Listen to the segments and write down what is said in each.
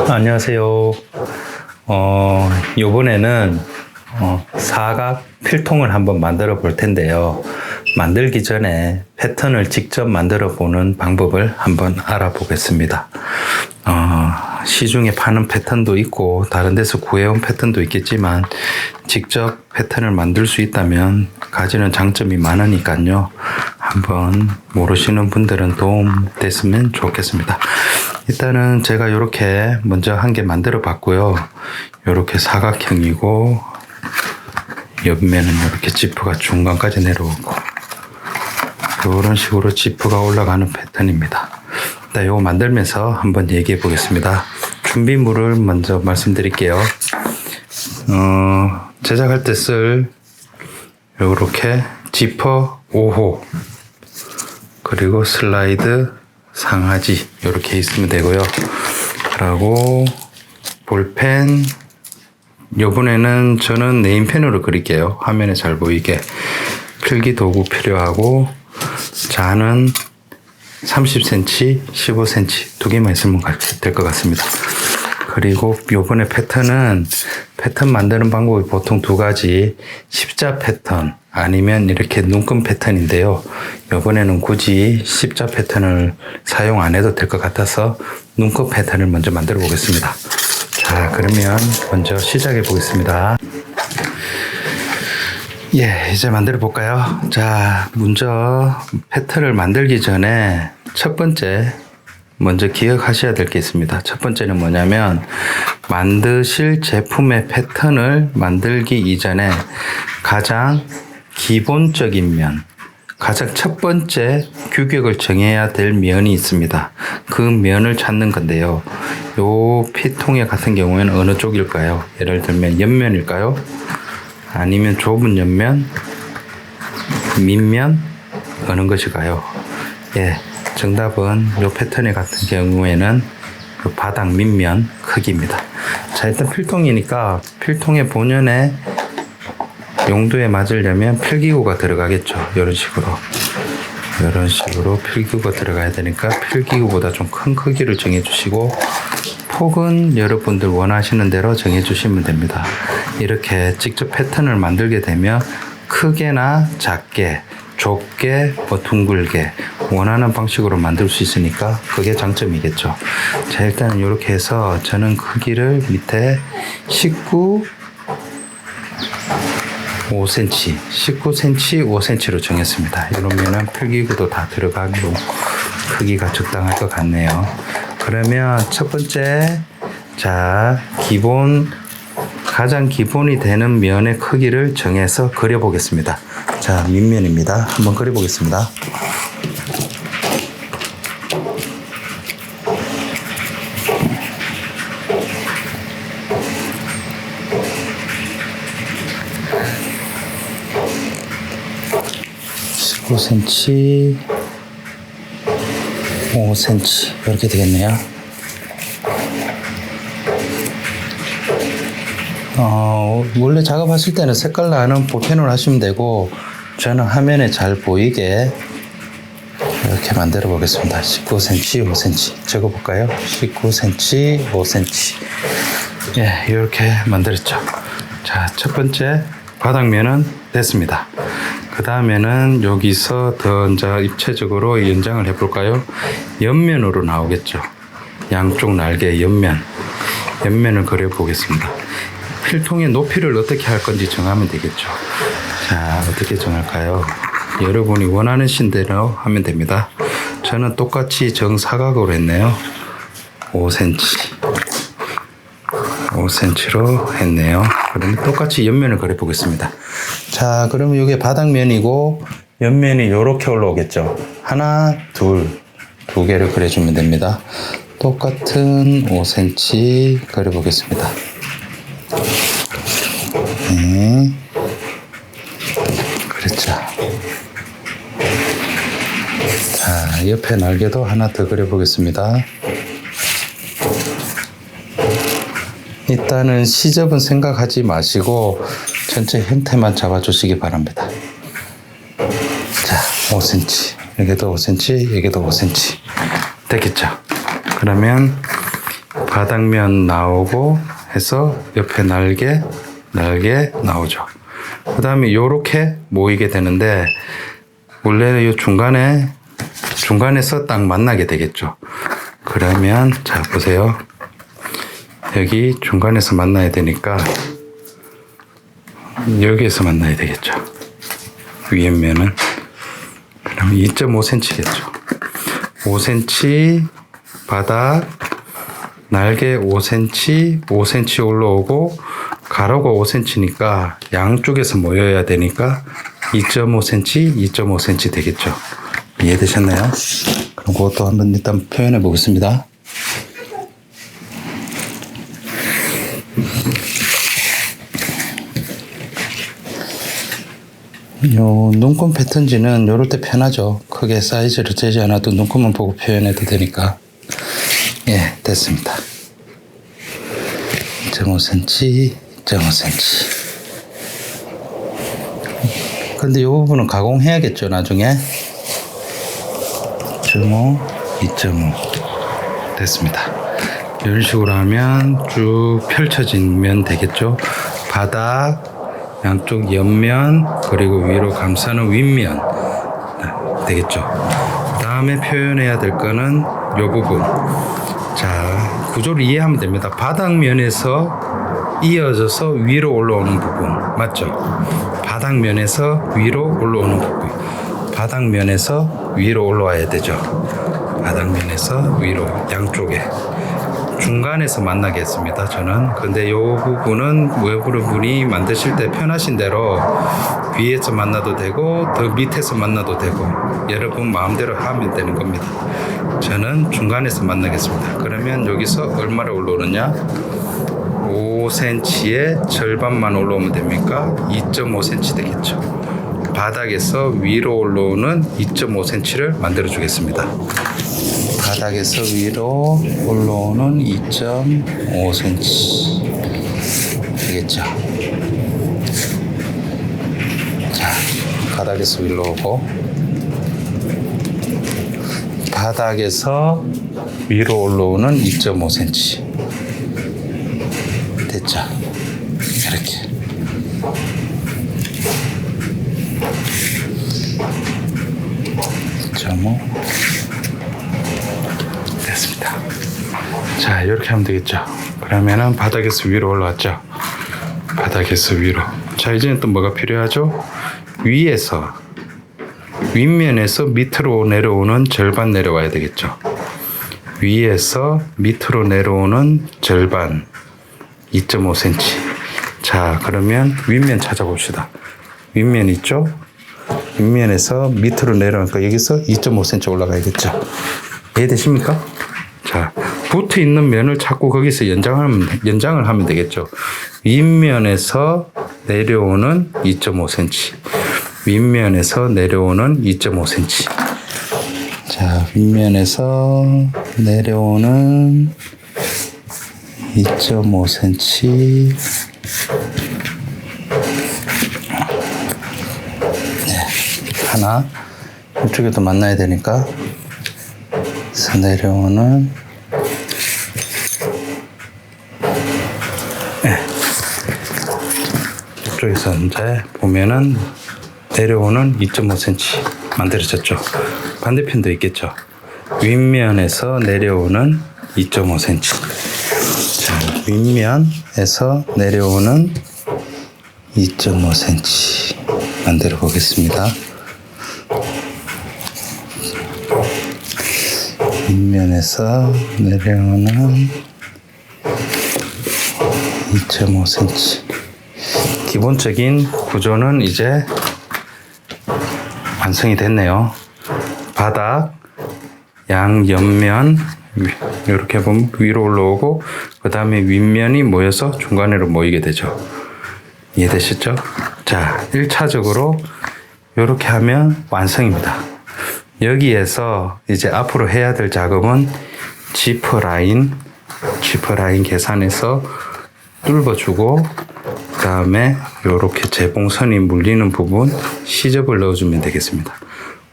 안녕하세요. 요번에는 사각 필통을 한번 만들어 볼 텐데요. 만들기 전에 패턴을 직접 만들어 보는 방법을 한번 알아보겠습니다. 시중에 파는 패턴도 있고 다른 데서 구해온 패턴도 있겠지만 직접 패턴을 만들 수 있다면 가지는 장점이 많으니까요. 한번 모르시는 분들은 도움 됐으면 좋겠습니다. 일단은 제가 이렇게 먼저 한 개 만들어 봤고요. 이렇게 사각형이고 옆면은 이렇게 지프가 중간까지 내려오고 이런 식으로 지프가 올라가는 패턴입니다. 일단 이거 만들면서 한번 얘기해 보겠습니다. 준비물을 먼저 말씀드릴게요. 제작할 때 쓸 이렇게 지퍼 5호 그리고 슬라이드 상하지 이렇게 있으면 되고요. 그리고 볼펜, 요번에는 저는 네임펜으로 그릴게요. 화면에 잘 보이게. 필기 도구 필요하고, 자는 30cm, 15cm 두 개만 있으면 될 것 같습니다. 그리고 요번에 패턴은 패턴 만드는 방법이 보통 두 가지, 십자 패턴 아니면 이렇게 눈금 패턴인데요. 요번에는 굳이 십자 패턴을 사용 안 해도 될 것 같아서 눈금 패턴을 먼저 만들어 보겠습니다. 자, 그러면 먼저 시작해 보겠습니다. 이제 만들어 볼까요? 자, 먼저 패턴을 만들기 전에 첫 번째 먼저 기억하셔야 될 게 있습니다. 첫 번째는 뭐냐면 만드실 제품의 패턴을 만들기 이전에 가장 기본적인 면, 가장 첫 번째 규격을 정해야 될 면이 있습니다. 그 면을 찾는 건데요. 요 피통에 같은 경우에는 어느 쪽일까요? 예를 들면 옆면일까요? 아니면 좁은 옆면, 밑면, 어느 것일까요? 정답은 요 패턴에 같은 경우에는 요 바닥 밑면 크기입니다. 자, 일단 필통이니까 필통의 본연의 용도에 맞으려면 필기구가 들어가겠죠. 이런 식으로 필기구가 들어가야 되니까 필기구보다 좀 큰 크기를 정해 주시고 폭은 여러분들 원하시는 대로 정해 주시면 됩니다. 이렇게 직접 패턴을 만들게 되면 크게나 작게, 좁게, 둥글게 원하는 방식으로 만들 수 있으니까 그게 장점이겠죠. 자, 일단 이렇게 해서 저는 크기를 밑에 19cm, 5cm로 정했습니다. 이러면은 필기구도 다 들어가고 크기가 적당할 것 같네요. 그러면 첫 번째, 자, 가장 기본이 되는 면의 크기를 정해서 그려보겠습니다. 자, 밑면입니다. 한번 그려보겠습니다. (15cm) 5cm 이렇게 되겠네요. 원래 작업하실 때는 색깔 나는 볼펜으로 하시면 되고 저는 화면에 잘 보이게 이렇게 만들어 보겠습니다. 19cm, 5cm 적어 볼까요? 19cm, 5cm 이렇게 만들었죠. 자, 첫 번째 바닥면은 됐습니다. 그 다음에는 여기서 더 이제 입체적으로 연장을 해볼까요? 옆면으로 나오겠죠. 양쪽 날개 옆면을 그려보겠습니다. 필통의 높이를 어떻게 할 건지 정하면 되겠죠. 자, 어떻게 정할까요? 여러분이 원하는 대로 하면 됩니다. 저는 똑같이 정사각으로 했네요. 5cm로 했네요. 그러면 똑같이 옆면을 그려보겠습니다. 자, 그러면 이게 바닥면이고 옆면이 이렇게 올라오겠죠. 하나, 두 개를 그려주면 됩니다. 똑같은 5cm 그려보겠습니다. 그렇죠. 자, 옆에 날개도 하나 더 그려보겠습니다. 일단은 시접은 생각하지 마시고 전체 형태만 잡아주시기 바랍니다. 자, 5cm, 여기도 5cm, 여기도 5cm 됐겠죠? 그러면 바닥면 나오고 해서 옆에 날개 나오죠. 그 다음에 요렇게 모이게 되는데 원래는 요 중간에서 딱 만나게 되겠죠. 그러면 자 보세요. 여기 중간에서 만나야 되니까 여기에서 만나야 되겠죠. 위에 면은 그럼 2.5cm겠죠. 5cm 바닥 날개 5cm 올라오고 가로가 5cm니까 양쪽에서 모여야 되니까 2.5cm 되겠죠. 이해되셨나요? 그럼 그것도 한번 일단 표현해 보겠습니다. 요 눈금 패턴지는 요럴 때 편하죠. 크게 사이즈를 재지 않아도 눈금만 보고 표현해도 되니까. 예, 됐습니다. 2.5cm, 2.5cm. 근데 이 부분은 가공해야겠죠, 나중에. 2.5, 2.5. 됐습니다. 이런 식으로 하면 쭉 펼쳐지면 되겠죠. 바닥, 양쪽 옆면, 그리고 위로 감싸는 윗면. 되겠죠. 다음에 표현해야 될 거는 이 부분. 자, 구조를 이해하면 됩니다. 바닥면에서 이어져서 위로 올라오는 부분. 맞죠? 바닥면에서 위로 올라오는 부분. 바닥면에서 위로 올라와야 되죠. 바닥면에서 위로 양쪽에. 중간에서 만나겠습니다. 저는. 근데 이 부분은 외부분이 만드실 때 편하신 대로 위에서 만나도 되고 더 밑에서 만나도 되고 여러분 마음대로 하면 되는 겁니다. 저는 중간에서 만나겠습니다. 그러면 여기서 얼마를 올라오느냐? 5cm의 절반만 올라오면 됩니까? 2.5cm 되겠죠. 바닥에서 위로 올라오는 2.5cm를 만들어 주겠습니다. 바닥에서 위로 올라오는 2.5cm 되겠죠. 자, 바닥에서 위로 오고 바닥에서 위로 올라오는 2.5cm 됐죠. 이렇게 2.5 됐습니다. 자, 이렇게 하면 되겠죠. 그러면은 바닥에서 위로 올라왔죠. 바닥에서 위로. 자, 이제는 또 뭐가 필요하죠? 위에서 윗면에서 밑으로 내려오는 절반 내려와야 되겠죠. 위에서 밑으로 내려오는 절반 2.5cm. 자, 그러면 윗면 찾아봅시다. 윗면 있죠? 윗면에서 밑으로 내려오니까 여기서 2.5cm 올라가야겠죠. 이해되십니까? 자, 붙어 있는 면을 찾고 거기서 연장을 하면 되겠죠. 윗면에서 내려오는 2.5cm. 윗면에서 내려오는 2.5cm. 자, 윗면에서 내려오는 2.5cm. 네, 하나. 이쪽에도 만나야 되니까. 그래서 내려오는 네. 이쪽에서 이제 보면은 내려오는 2.5cm 만들어졌죠. 반대편도 있겠죠. 윗면에서 내려오는 2.5cm. 자, 윗면에서 내려오는 2.5cm 만들어 보겠습니다. 윗면에서 내려오는 2.5cm. 기본적인 구조는 이제 완성이 됐네요. 바닥, 양 옆면 이렇게 보면 위로 올라오고 그 다음에 윗면이 모여서 중간으로 모이게 되죠. 이해되셨죠? 자, 1차적으로 이렇게 하면 완성입니다. 여기에서 이제 앞으로 해야 될 작업은 지퍼 라인 계산해서 뚫어주고 그 다음에 이렇게 재봉선이 물리는 부분 시접을 넣어주면 되겠습니다.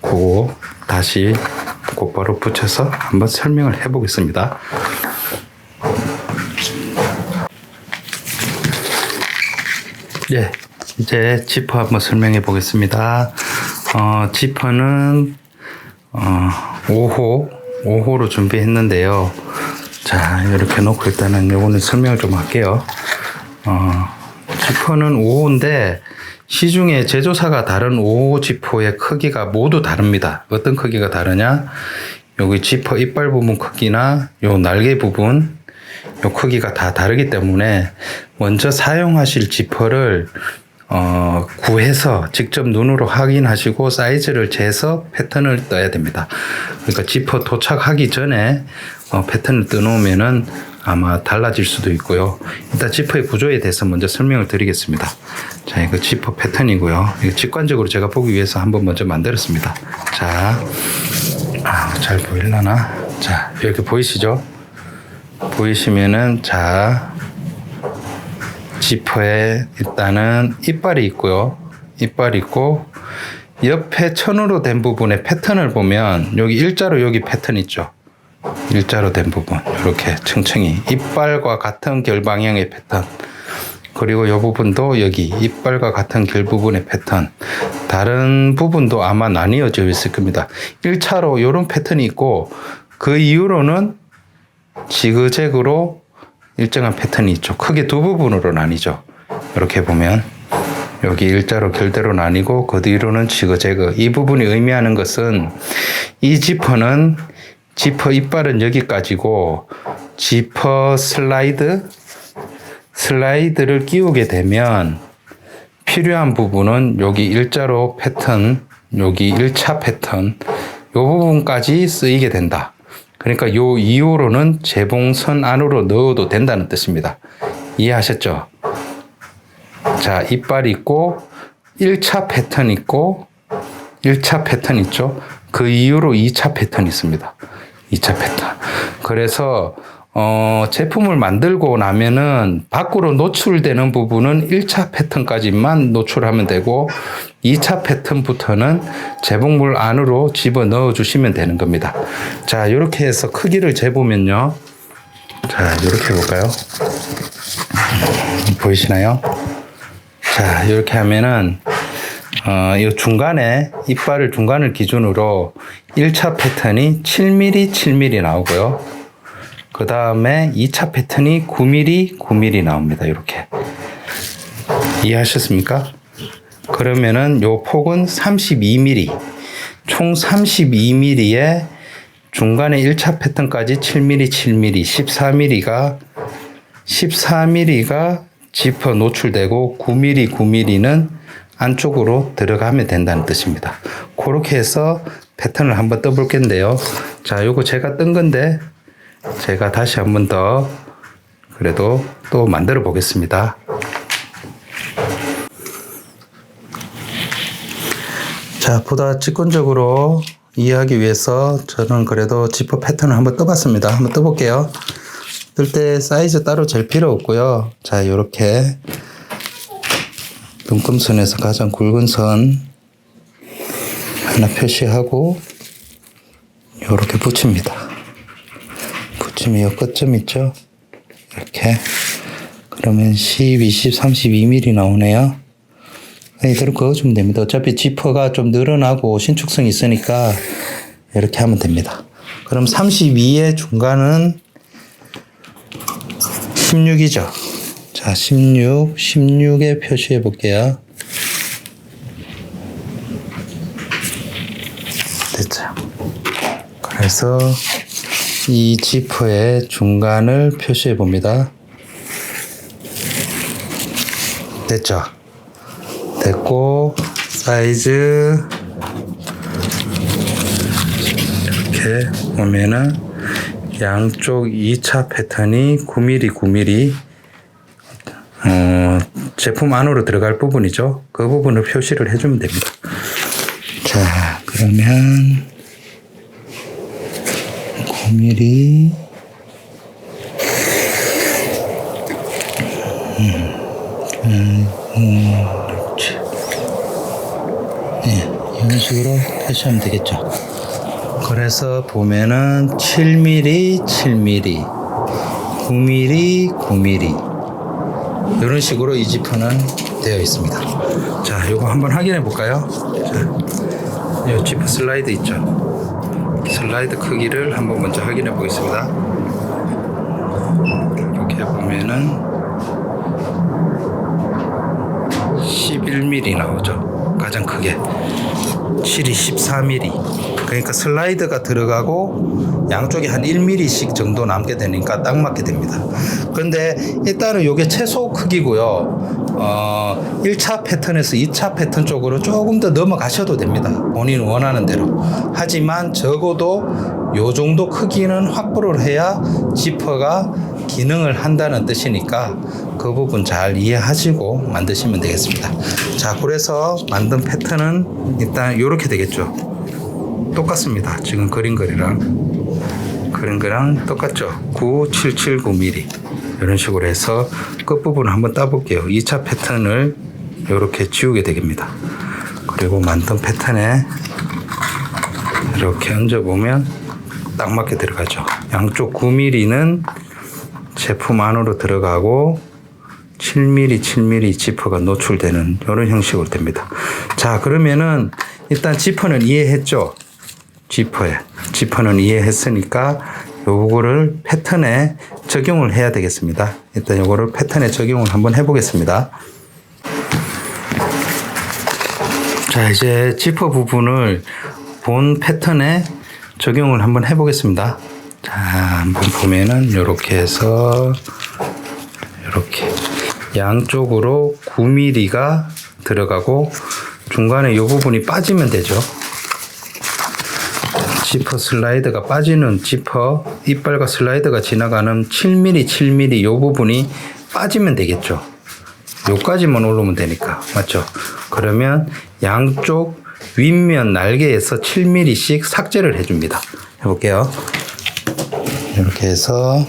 그거 다시 곧바로 붙여서 한번 설명을 해보겠습니다. 예, 이제 지퍼 한번 설명해 보겠습니다. 지퍼는 5호로 준비했는데요. 자, 이렇게 놓고 일단은 요거는 설명을 좀 할게요. 지퍼는 5호인데 시중에 제조사가 다른 5호 지퍼의 크기가 모두 다릅니다. 어떤 크기가 다르냐? 여기 지퍼 이빨 부분 크기나 요 날개 부분 요 크기가 다 다르기 때문에 먼저 사용하실 지퍼를 구해서 직접 눈으로 확인하시고 사이즈를 재서 패턴을 떠야 됩니다. 그러니까 지퍼 도착하기 전에 패턴을 떠놓으면은 아마 달라질 수도 있고요. 일단 지퍼의 구조에 대해서 먼저 설명을 드리겠습니다. 자, 이거 지퍼 패턴이고요. 이거 직관적으로 제가 보기 위해서 한번 먼저 만들었습니다. 자, 잘 보이려나? 자, 이렇게 보이시죠? 보이시면은, 자, 지퍼에 일단은 이빨이 있고요. 이빨이 있고, 옆에 천으로 된 부분의 패턴을 보면, 여기 일자로 여기 패턴 있죠? 일자로 된 부분, 이렇게 층층이. 이빨과 같은 결 방향의 패턴. 그리고 이 부분도 여기 이빨과 같은 결 부분의 패턴. 다른 부분도 아마 나뉘어져 있을 겁니다. 1차로 이런 패턴이 있고, 그 이후로는 지그재그로 일정한 패턴이 있죠. 크게 두 부분으로 나뉘죠. 이렇게 보면 여기 일자로 결대로 나뉘고 그 뒤로는 지그재그. 이 부분이 의미하는 것은 이 지퍼는 지퍼 이빨은 여기까지고 지퍼 슬라이드를 끼우게 되면 필요한 부분은 여기 일자로 패턴, 여기 1차 패턴 이 부분까지 쓰이게 된다. 그러니까 요 이후로는 재봉선 안으로 넣어도 된다는 뜻입니다. 이해하셨죠? 자, 이빨 있고 1차 패턴 있고 1차 패턴 있죠? 그 이후로 2차 패턴이 있습니다. 2차 패턴. 그래서 제품을 만들고 나면은 밖으로 노출되는 부분은 1차 패턴까지만 노출하면 되고 2차 패턴부터는 재봉물 안으로 집어 넣어 주시면 되는 겁니다. 자, 이렇게 해서 크기를 재보면요. 자, 이렇게 볼까요? 보이시나요? 자, 이렇게 하면은 이 중간에 이빨을 중간을 기준으로 1차 패턴이 7mm, 7mm 나오고요. 그 다음에 2차 패턴이 9mm, 9mm 나옵니다. 이렇게. 이해하셨습니까? 그러면은 요 폭은 32mm. 총 32mm에 중간에 1차 패턴까지 7mm, 7mm, 14mm가 지퍼 노출되고 9mm, 9mm는 안쪽으로 들어가면 된다는 뜻입니다. 그렇게 해서 패턴을 한번 떠볼 건데요. 자, 요거 제가 뜬 건데 제가 다시 한번 더 그래도 또 만들어 보겠습니다. 자, 보다 직관적으로 이해하기 위해서 저는 그래도 지퍼 패턴을 한번 떠봤습니다. 한번 떠볼게요. 뜰 때 사이즈 따로 잴 필요 없고요. 자, 요렇게 눈금선에서 가장 굵은 선 하나 표시하고 요렇게 붙입니다. 붙이면 요 끝점 있죠? 이렇게. 그러면 10, 20, 32mm 나오네요. 이대로 그어주면 됩니다. 어차피 지퍼가 좀 늘어나고 신축성이 있으니까 이렇게 하면 됩니다. 그럼 32의 중간은 16이죠. 자, 16에 표시해 볼게요. 됐죠. 그래서 이 지퍼의 중간을 표시해 봅니다. 됐죠. 됐고, 사이즈 이렇게 보면은 양쪽 2차 패턴이 9mm, 9mm 제품 안으로 들어갈 부분이죠. 그 부분을 표시를 해주면 됩니다. 자, 그러면 9mm 그렇지. 네, 이런 식으로 표시하면 되겠죠. 그래서 보면은 7mm, 7mm, 9mm, 9mm 이런 식으로 이 지퍼는 되어 있습니다. 자, 이거 한번 확인해 볼까요? 자, 이 지퍼 슬라이드 있죠? 슬라이드 크기를 한번 먼저 확인해 보겠습니다. 이렇게 보면은 11mm 나오죠. 가장 크게 7이 14mm. 그러니까 슬라이드가 들어가고 양쪽에 한 1mm씩 정도 남게 되니까 딱 맞게 됩니다. 그런데 일단은 이게 최소 크기고요. 1차 패턴에서 2차 패턴 쪽으로 조금 더 넘어가셔도 됩니다. 본인 원하는 대로. 하지만 적어도 요 정도 크기는 확보를 해야 지퍼가 기능을 한다는 뜻이니까 그 부분 잘 이해하시고 만드시면 되겠습니다. 자, 그래서 만든 패턴은 일단 이렇게 되겠죠. 똑같습니다. 지금 그린 거랑 똑같죠. 9779mm 이런 식으로 해서 끝부분을 한번 따볼게요. 2차 패턴을 이렇게 지우게 됩니다. 그리고 만든 패턴에 이렇게 얹어보면 딱 맞게 들어가죠. 양쪽 9mm는 제품 안으로 들어가고 7mm 지퍼가 노출되는 이런 형식으로 됩니다. 자, 그러면은 일단 지퍼는 이해했죠? 지퍼는 이해했으니까 요거를 패턴에 적용을 해야 되겠습니다. 일단 요거를 패턴에 적용을 한번 해보겠습니다. 자, 이제 지퍼 부분을 본 패턴에 적용을 한번 해보겠습니다. 자, 한번 보면은 요렇게 해서 이렇게 양쪽으로 9mm가 들어가고 중간에 요 부분이 빠지면 되죠. 지퍼 슬라이드가 빠지는 지퍼 이빨과 슬라이드가 지나가는 7mm 요 부분이 빠지면 되겠죠. 요까지만 오르면 되니까. 맞죠? 그러면 양쪽 윗면 날개에서 7mm씩 삭제를 해줍니다. 해볼게요. 이렇게 해서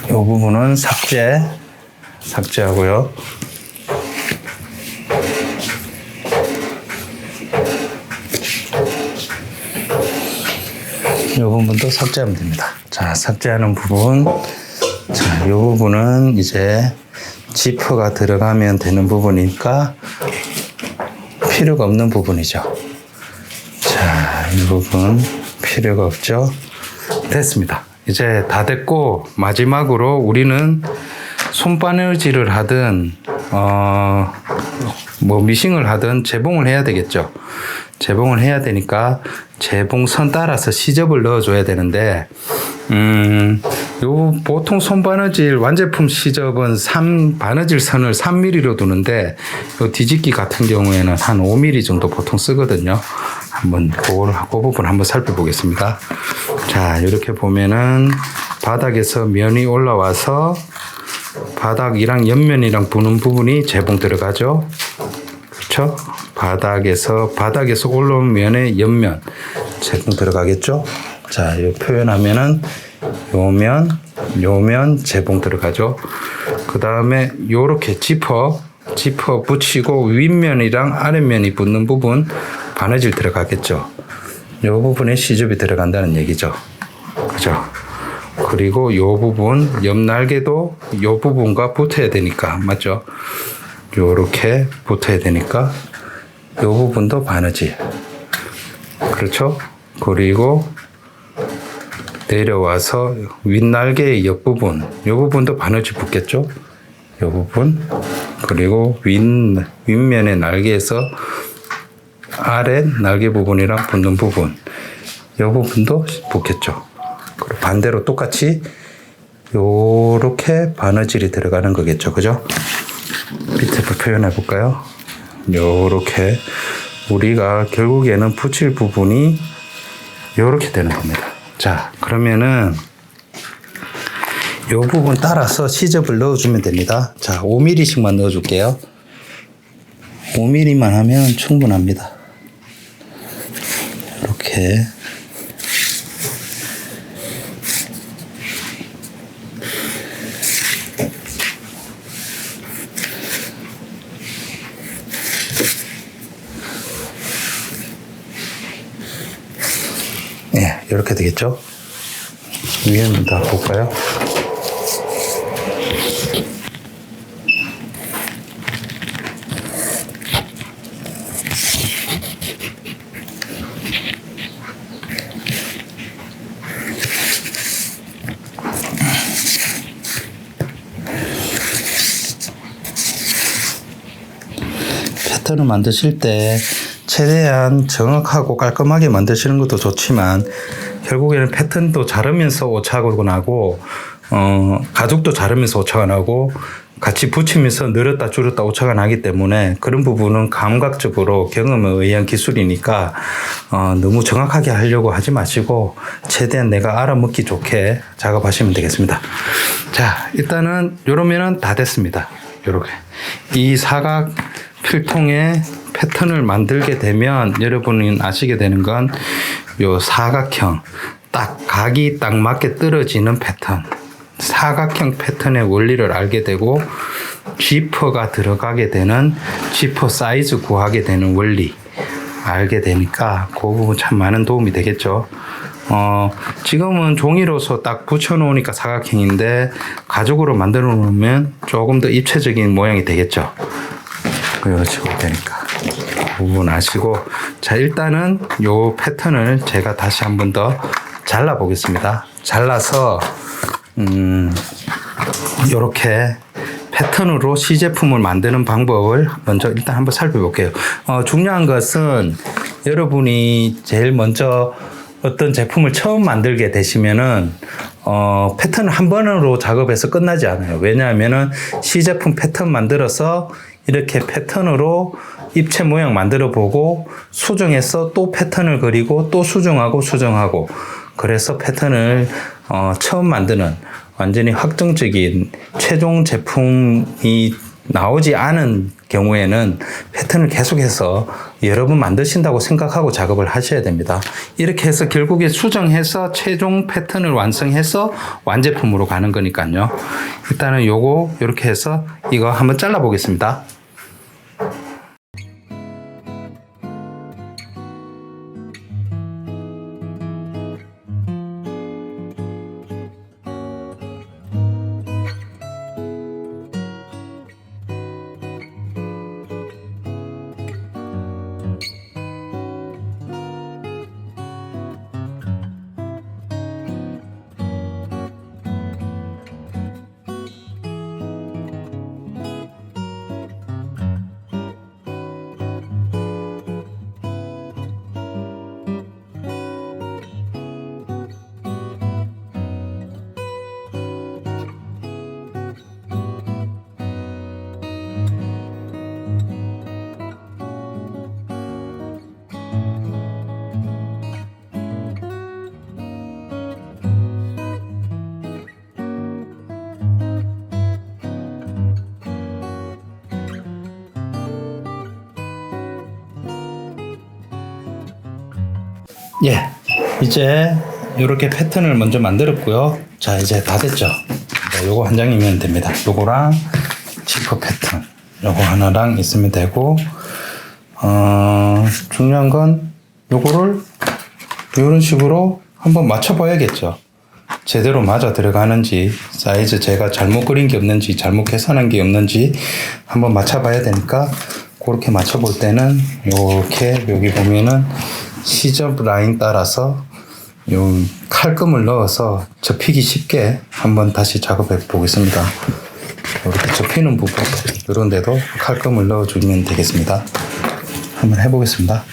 요 부분은 삭제하고요. 이 부분도 삭제하면 됩니다. 자, 삭제하는 부분. 자, 이 부분은 이제 지퍼가 들어가면 되는 부분이니까 필요가 없는 부분이죠. 자, 이 부분 필요가 없죠. 됐습니다. 이제 다 됐고 마지막으로 우리는 손바느질을 하든 미싱을 하든 재봉을 해야 되겠죠. 재봉을 해야 되니까 재봉선 따라서 시접을 넣어줘야 되는데 요 보통 손바느질 완제품 시접은 바느질 선을 3mm로 두는데 요 뒤집기 같은 경우에는 한 5mm 정도 보통 쓰거든요. 한번 그 부분 한번 살펴보겠습니다. 자, 이렇게 보면은 바닥에서 면이 올라와서 바닥이랑 옆면이랑 부는 부분이 재봉 들어가죠. 그렇죠? 바닥에서 올라온 면에 옆면 재봉 들어가겠죠. 자, 이 표현하면은 요면 재봉 들어가죠. 그 다음에 요렇게 지퍼 붙이고 윗면이랑 아랫면이 붙는 부분 바느질 들어가겠죠. 요 부분에 시접이 들어간다는 얘기죠. 그죠? 그리고 요 부분 옆 날개도 요 부분과 붙어야 되니까 맞죠? 요렇게 붙어야 되니까 요 부분도 바느질. 그렇죠? 그리고 내려와서 윗날개의 옆부분, 요 부분도 바느질 붙겠죠? 요 부분. 그리고 윗면의 날개에서 아래 날개 부분이랑 붙는 부분, 요 부분도 붙겠죠. 그리고 반대로 똑같이 요렇게 바느질이 들어가는 거겠죠. 그죠? 밑에 표현해 볼까요? 요렇게 우리가 결국에는 붙일 부분이 요렇게 되는 겁니다. 자, 그러면은 요 부분 따라서 시접을 넣어주면 됩니다. 자, 5mm씩만 넣어줄게요. 5mm만 하면 충분합니다. 이렇게. 네, 이렇게 되겠죠. 위에 한번 다 볼까요? 패턴을 만드실 때 최대한 정확하고 깔끔하게 만드시는 것도 좋지만 결국에는 패턴도 자르면서 오차가 나고 가죽도 자르면서 오차가 나고 같이 붙이면서 늘었다 줄었다 오차가 나기 때문에 그런 부분은 감각적으로 경험에 의한 기술이니까 너무 정확하게 하려고 하지 마시고 최대한 내가 알아먹기 좋게 작업하시면 되겠습니다. 자, 일단은 요러면은 다 됐습니다. 요렇게 이 사각 필통에 패턴을 만들게 되면 여러분이 아시게 되는 건 요 사각형 딱 각이 딱 맞게 떨어지는 패턴, 사각형 패턴의 원리를 알게 되고 지퍼가 들어가게 되는 지퍼 사이즈 구하게 되는 원리 알게 되니까 그 부분 참 많은 도움이 되겠죠. 지금은 종이로서 딱 붙여 놓으니까 사각형인데 가죽으로 만들어 놓으면 조금 더 입체적인 모양이 되겠죠. 이런 식으로 되니까 그 부분 아시고, 자, 일단은 요 패턴을 제가 다시 한 번 더 잘라 보겠습니다. 잘라서 요렇게 패턴으로 시제품을 만드는 방법을 먼저 일단 한번 살펴볼게요. 중요한 것은 여러분이 제일 먼저 어떤 제품을 처음 만들게 되시면은 패턴을 한 번으로 작업해서 끝나지 않아요. 왜냐하면은 시제품 패턴 만들어서 이렇게 패턴으로 입체 모양 만들어 보고 수정해서 또 패턴을 그리고 또 수정하고 그래서 패턴을 처음 만드는 완전히 확정적인 최종 제품이 나오지 않은 경우에는 패턴을 계속해서 여러 번 만드신다고 생각하고 작업을 하셔야 됩니다. 이렇게 해서 결국에 수정해서 최종 패턴을 완성해서 완제품으로 가는 거니까요. 일단은 요거 이렇게 해서 이거 한번 잘라 보겠습니다. 예, 이제 이렇게 패턴을 먼저 만들었고요. 자, 이제 다 됐죠. 자, 요거 한 장이면 됩니다. 요거랑 지퍼 패턴 요거 하나랑 있으면 되고, 중요한 건 요거를 이런 식으로 한번 맞춰봐야겠죠. 제대로 맞아 들어가는지, 사이즈 제가 잘못 그린 게 없는지, 잘못 계산한 게 없는지 한번 맞춰봐야 되니까, 그렇게 맞춰볼 때는 이렇게 여기 보면은 시접 라인 따라서 요 칼금을 넣어서 접히기 쉽게 한번 다시 작업해 보겠습니다. 이렇게 접히는 부분 이런 데도 칼금을 넣어주면 되겠습니다. 한번 해보겠습니다.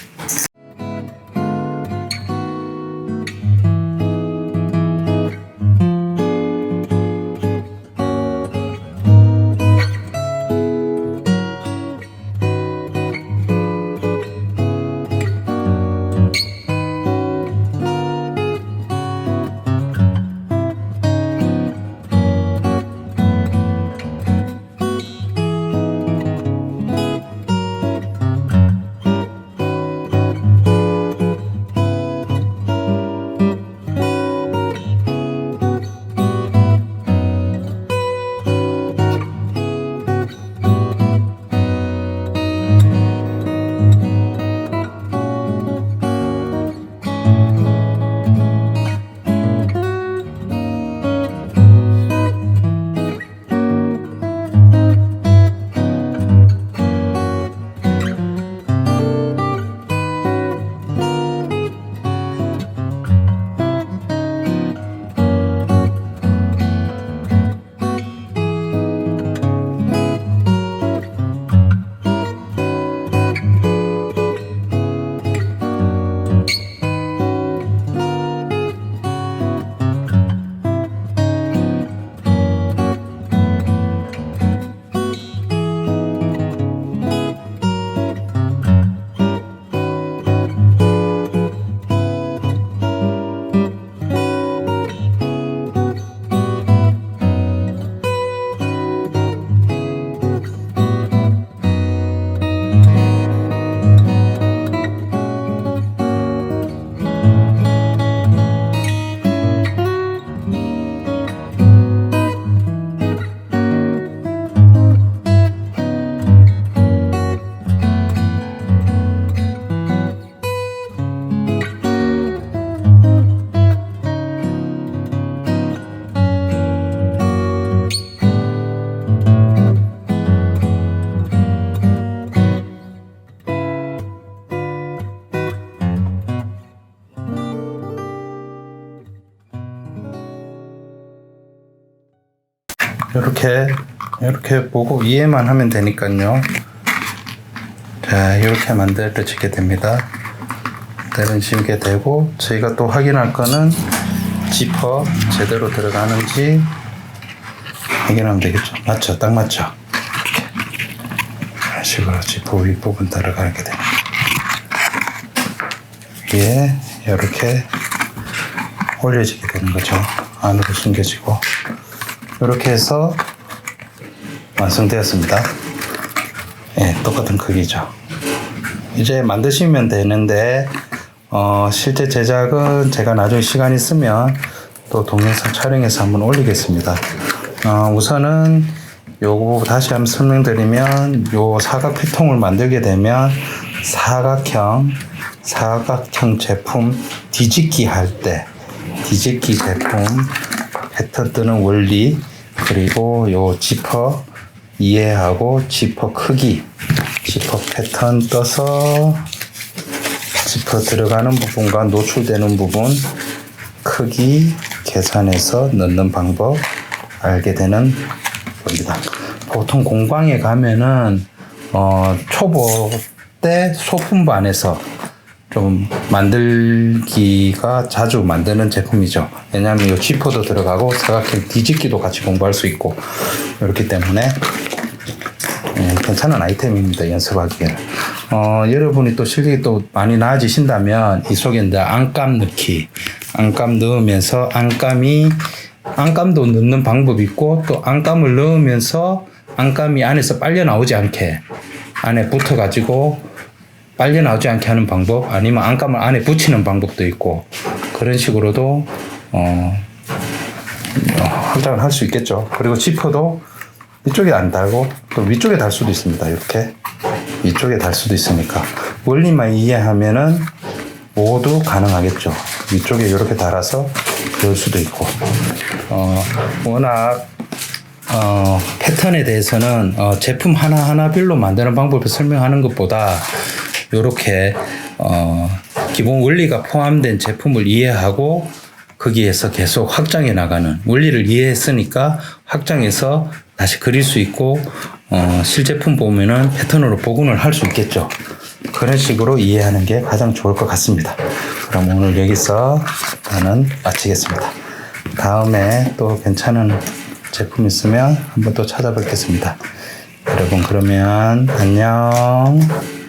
이렇게 보고 이해만 하면 되니까요. 자, 이렇게 만들어지게 됩니다. 만들어지게 되고, 저희가 또 확인할 거는 지퍼 제대로 들어가는지 확인하면 되겠죠. 맞죠? 딱 맞죠? 이런 식으로 지퍼 윗부분 들어가게 됩니다. 위에 이렇게 올려지게 되는 거죠. 안으로 숨겨지고. 이렇게 해서 완성되었습니다. 예, 똑같은 크기죠. 이제 만드시면 되는데, 실제 제작은 제가 나중에 시간 있으면 또 동영상 촬영해서 한번 올리겠습니다. 우선은 요거 다시 한번 설명드리면, 요 사각 피통을 만들게 되면 사각형 제품 뒤집기 할 때, 뒤집기 제품 패턴 뜨는 원리, 그리고 요 지퍼 이해하고 지퍼 크기, 지퍼 패턴 떠서 지퍼 들어가는 부분과 노출되는 부분 크기 계산해서 넣는 방법 알게 되는 겁니다. 보통 공방에 가면은 초보 때 소품반에서 좀 만들기가 자주 만드는 제품이죠. 왜냐하면 이 지퍼도 들어가고 사각형 뒤집기도 같이 공부할 수 있고, 그렇기 때문에 괜찮은 아이템입니다. 연습하기에는. 여러분이 또 실력이 또 많이 나아지신다면 이 속에 이제 안감 넣기, 안감 넣으면서 안감도 넣는 방법이 있고, 또 안감을 넣으면서 안감이 안에서 빨려 나오지 않게 안에 붙어 가지고 빨려 나오지 않게 하는 방법, 아니면 안감을 안에 붙이는 방법도 있고, 그런 식으로도 확장을 할 수 있겠죠. 그리고 지퍼도 이쪽에 안 달고 또 위쪽에 달 수도 있습니다. 이렇게 위쪽에 달 수도 있으니까 원리만 이해하면은 모두 가능하겠죠. 위쪽에 이렇게 달아서 넣을 수도 있고, 워낙 패턴에 대해서는 제품 하나하나별로 만드는 방법을 설명하는 것보다 이렇게 기본 원리가 포함된 제품을 이해하고 거기에서 계속 확장해 나가는 원리를 이해했으니까 확장해서 다시 그릴 수 있고, 실제품 보면은 패턴으로 복원을 할 수 있겠죠. 그런 식으로 이해하는 게 가장 좋을 것 같습니다. 그럼 오늘 여기서 저는 마치겠습니다. 다음에 또 괜찮은 제품 있으면 한번 또 찾아뵙겠습니다. 여러분, 그러면 안녕.